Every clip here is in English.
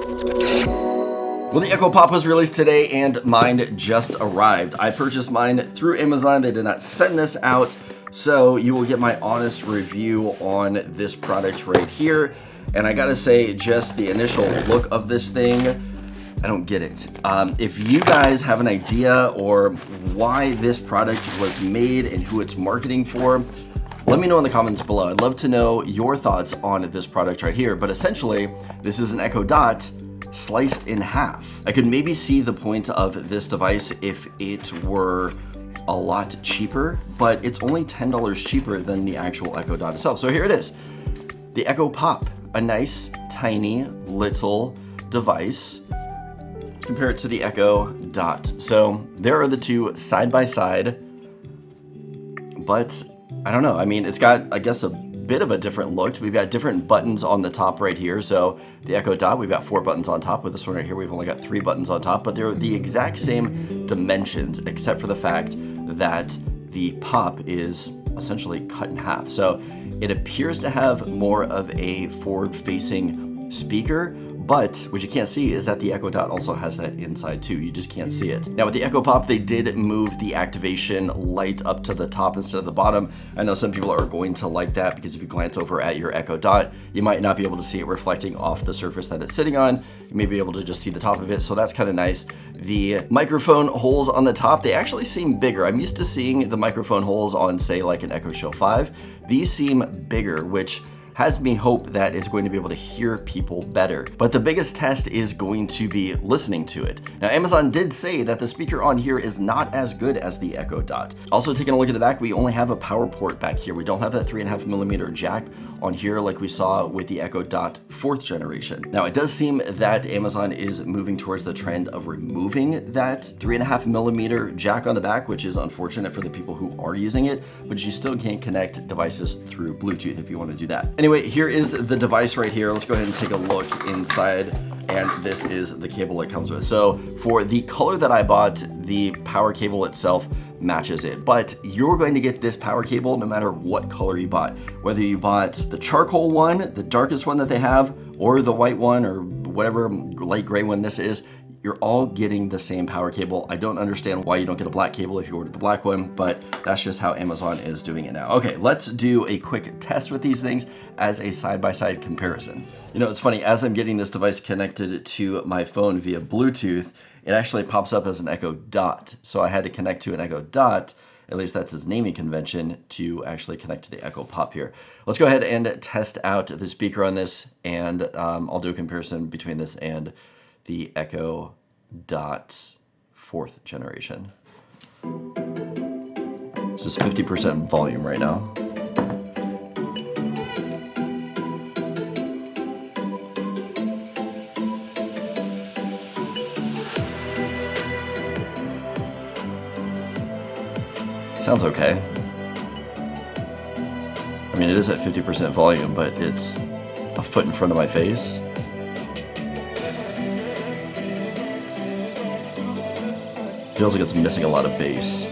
Well, the Echo Pop was released today and mine just arrived. I purchased mine through Amazon. They did not send this out, so you will get my honest review on this product right here. And I gotta say, just the initial look of this thing, I don't get it. If you guys have an idea or why this product was made and who it's marketing for, let me know in the comments below. I'd love to know your thoughts on this product right here. But essentially, this is an Echo Dot sliced in half. I could maybe see the point of this device if it were a lot cheaper, but it's only $10 cheaper than the actual Echo Dot itself. So here it is, the Echo Pop, a nice, tiny, little device. Compare it to the Echo Dot. So there are the two side by side, but I don't know. I mean, it's got, I guess, a bit of a different look. We've got different buttons on the top right here. So the Echo Dot, we've got 4 buttons on top. With this one right here, we've only got 3 buttons on top, but they're the exact same dimensions, except for the fact that the Pop is essentially cut in half. So it appears to have more of a forward-facing speaker, but what you can't see is that the Echo Dot also has that inside too. You just can't see it. Now with the Echo Pop, they did move the activation light up to the top instead of the bottom. I know some people are going to like that because if you glance over at your Echo Dot, you might not be able to see it reflecting off the surface that it's sitting on. You may be able to just see the top of it, so that's kind of nice. The microphone holes on the top, they actually seem bigger. I'm used to seeing the microphone holes on, say, like an Echo Show 5. These seem bigger, which has me hope that it's going to be able to hear people better. But the biggest test is going to be listening to it. Now, Amazon did say that the speaker on here is not as good as the Echo Dot. Also, taking a look at the back, we only have a power port back here. We don't have that 3.5mm jack on here like we saw with the Echo Dot 4th generation. Now, it does seem that Amazon is moving towards the trend of removing that 3.5mm jack on the back, which is unfortunate for the people who are using it, but you still can't connect devices through Bluetooth if you want to do that. Anyway, here is the device right here. Let's go ahead and take a look inside, and this is the cable it comes with. So for the color that I bought, the power cable itself matches it, but you're going to get this power cable no matter what color you bought. Whether you bought the charcoal one, the darkest one that they have, or the white one, or whatever light gray one this is, you're all getting the same power cable. I don't understand why you don't get a black cable if you ordered the black one, but that's just how Amazon is doing it now. Okay, let's do a quick test with these things as a side-by-side comparison. You know, it's funny, as I'm getting this device connected to my phone via Bluetooth, it actually pops up as an Echo Dot. So I had to connect to an Echo Dot, at least that's its naming convention, to actually connect to the Echo Pop here. Let's go ahead and test out the speaker on this, and I'll do a comparison between this and the Echo Dot 4th generation. This is 50% volume right now. Sounds okay. I mean, it is at 50% volume, but it's a foot in front of my face. Feels like it's missing a lot of bass.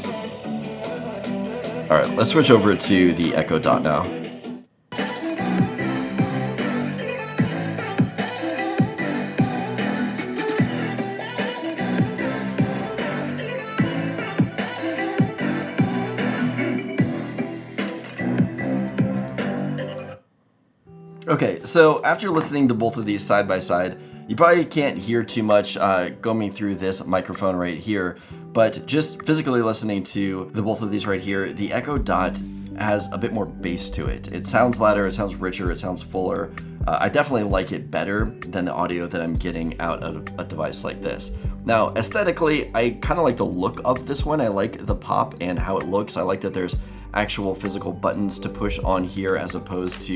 All right, let's switch over to the Echo Dot now. Okay, so after listening to both of these side by side, you probably can't hear too much going through this microphone right here, but just physically listening to the both of these right here, the Echo Dot has a bit more bass to it. It sounds louder, it sounds richer, it sounds fuller. I definitely like it better than the audio that I'm getting out of a device like this. Now, aesthetically, I kind of like the look of this one. I like the pop and how it looks. I like that there's actual physical buttons to push on here as opposed to,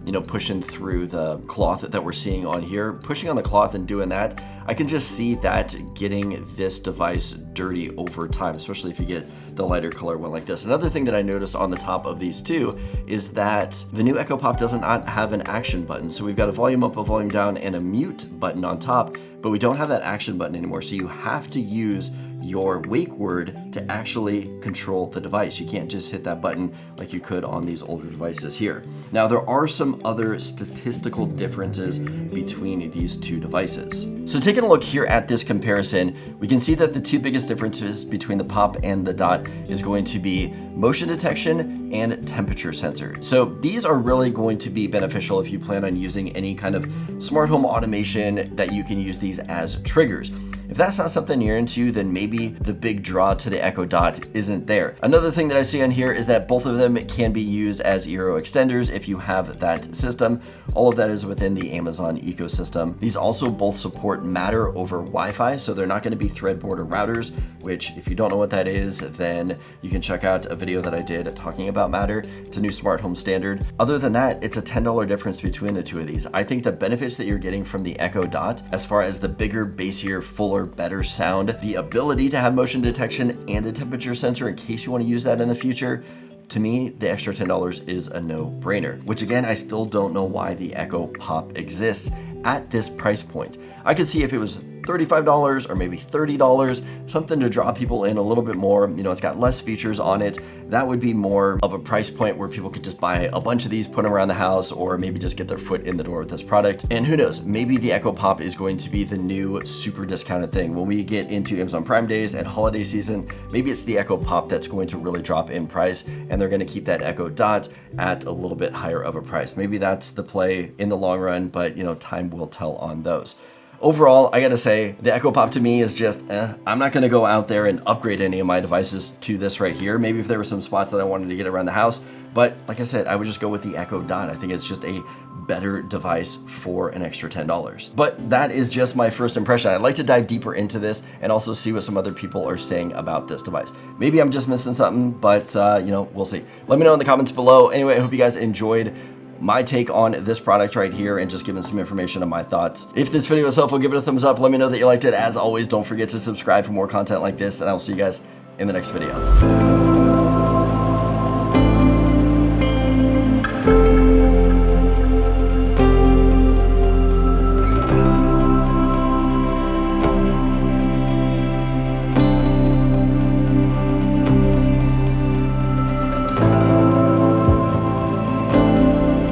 you know, pushing through the cloth that we're seeing on here. Pushing on the cloth and doing that, I can just see that getting this device dirty over time, especially if you get the lighter color one like this. Another thing that I noticed on the top of these two is that the new Echo Pop does not have an action button. So we've got a volume up, a volume down, and a mute button on top, but we don't have that action button anymore. So you have to use your wake word to actually control the device. You can't just hit that button like you could on these older devices here. Now, there are some other statistical differences between these two devices. So taking a look here at this comparison, we can see that the two biggest differences between the Pop and the Dot is going to be motion detection and temperature sensor. So these are really going to be beneficial if you plan on using any kind of smart home automation that you can use these as triggers. If that's not something you're into, then maybe the big draw to the Echo Dot isn't there. Another thing that I see on here is that both of them can be used as Eero extenders if you have that system. All of that is within the Amazon ecosystem. These also both support Matter over Wi-Fi, so they're not going to be Threadboard or routers, which if you don't know what that is, then you can check out a video that I did talking about Matter. It's a new smart home standard. Other than that, it's a $10 difference between the two of these. I think the benefits that you're getting from the Echo Dot, as far as the bigger, bassier, fuller, better sound, the ability to have motion detection and a temperature sensor in case you want to use that in the future, to me, the extra $10 is a no-brainer, which again, I still don't know why the Echo Pop exists at this price point. I could see if it was $35 or maybe $30, something to draw people in a little bit more. You know, it's got less features on it. That would be more of a price point where people could just buy a bunch of these, put them around the house, or maybe just get their foot in the door with this product. And who knows, maybe the Echo Pop is going to be the new super discounted thing. When we get into Amazon Prime days and holiday season, maybe it's the Echo Pop that's going to really drop in price, and they're going to keep that Echo Dot at a little bit higher of a price. Maybe that's the play in the long run, but you know, time will tell on those. Overall, I gotta say, the Echo Pop to me is just, I'm not gonna go out there and upgrade any of my devices to this right here. Maybe if there were some spots that I wanted to get around the house, but like I said, I would just go with the Echo Dot. I think it's just a better device for an extra $10. But that is just my first impression. I'd like to dive deeper into this and also see what some other people are saying about this device. Maybe I'm just missing something, but you know, we'll see. Let me know in the comments below. Anyway, I hope you guys enjoyed my take on this product right here and just giving some information on my thoughts. If this video was helpful, give it a thumbs up. Let me know that you liked it. As always, don't forget to subscribe for more content like this, and I'll see you guys in the next video.